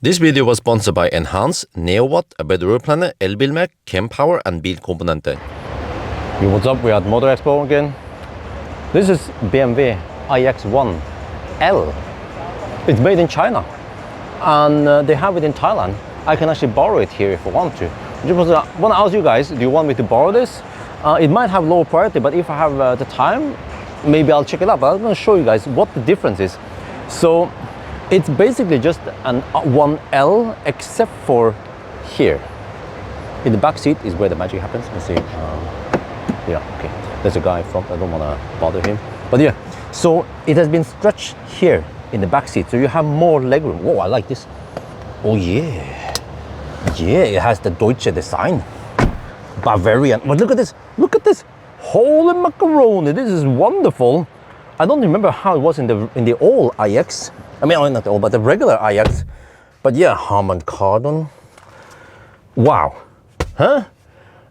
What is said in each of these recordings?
This video was sponsored by Enhance, Neowatt, A Better Road Planner, Elbilmek, Kempower and Bilkomponenter. Hey, what's up? We're at Motor Expo again. This is BMW iX1L. It's made in China and they have it in Thailand. I can actually borrow it here if I want to. I just want to ask you guys, do you want me to borrow this? It might have lower priority, but if I have the time, maybe I'll check it out. But I'm going to show you guys what the difference is. So it's basically just an 1L except for here. In the back seat is where the magic happens. Let's see. Yeah, okay. There's a guy in front. I don't want to bother him. But yeah, so it has been stretched here in the back seat, so you have more legroom. Whoa, I like this. Oh yeah. Yeah, it has the Deutsche design. Bavarian. But look at this. Look at this. Holy macaroni. This is wonderful. I don't remember how it was in the old iX. I mean, not the old, but the regular iX. But yeah, Harman Kardon. Wow. Huh?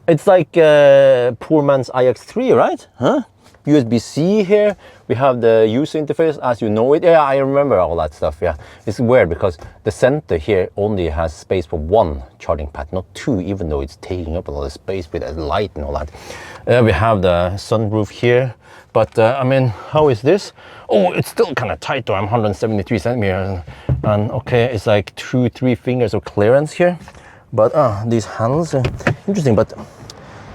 It's like poor man's iX3, right? Huh? USB-C here. We have the user interface as you know it. Yeah, I remember all that stuff. Yeah, it's weird because the center here only has space for one charging pad, not two, even though it's taking up a lot of space with the light and all that. We have the sunroof here. But I mean, how is this? Oh, it's still kind of tight though. I'm 173 centimeters. And okay, it's like 2-3 fingers of clearance here. But these handles are interesting. But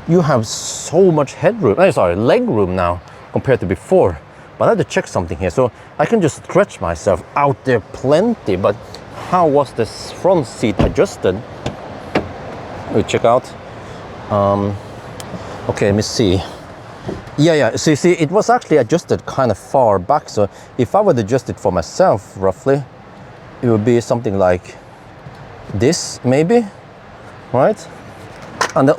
you have so much headroom, leg room now compared to before. But I have to check something here. So I can just stretch myself out there plenty. But how was this front seat adjusted? We check out. Okay, let me see. Yeah, so you see, it was actually adjusted kind of far back. So if I would adjust it for myself, roughly, it would be something like this, maybe, right? And then,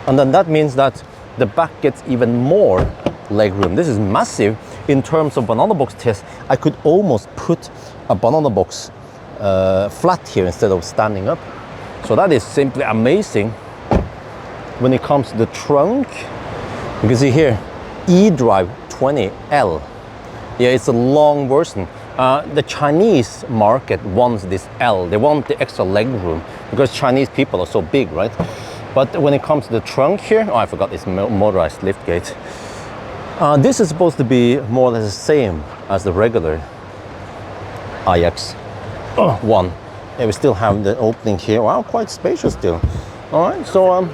and then that means that the back gets even more leg room. This is massive in terms of banana box test. I could almost put a banana box flat here instead of standing up. So that is simply amazing. When it comes to the trunk, you can see here, eDrive 20L. Yeah, it's a long version. The Chinese market wants this L. They want the extra leg room because Chinese people are so big, right? But when it comes to the trunk here, oh, I forgot it's motorized lift gate. This is supposed to be more or less the same as the regular iX1. Yeah, we still have the opening here. Wow, quite spacious still. All right, so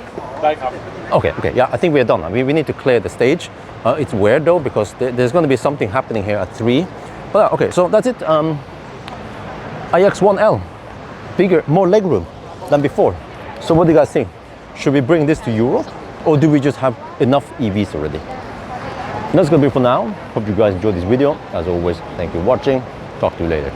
okay, yeah, I think we are done. We need to clear the stage. It's weird though because there's going to be something happening here at 3. But okay, so that's it. iX1L, bigger, more legroom than before. So what do you guys think? Should we bring this to Europe, or do we just have enough EVs already? That's going to be for now. Hope you guys enjoyed this video. As always, thank you for watching. Talk to you later.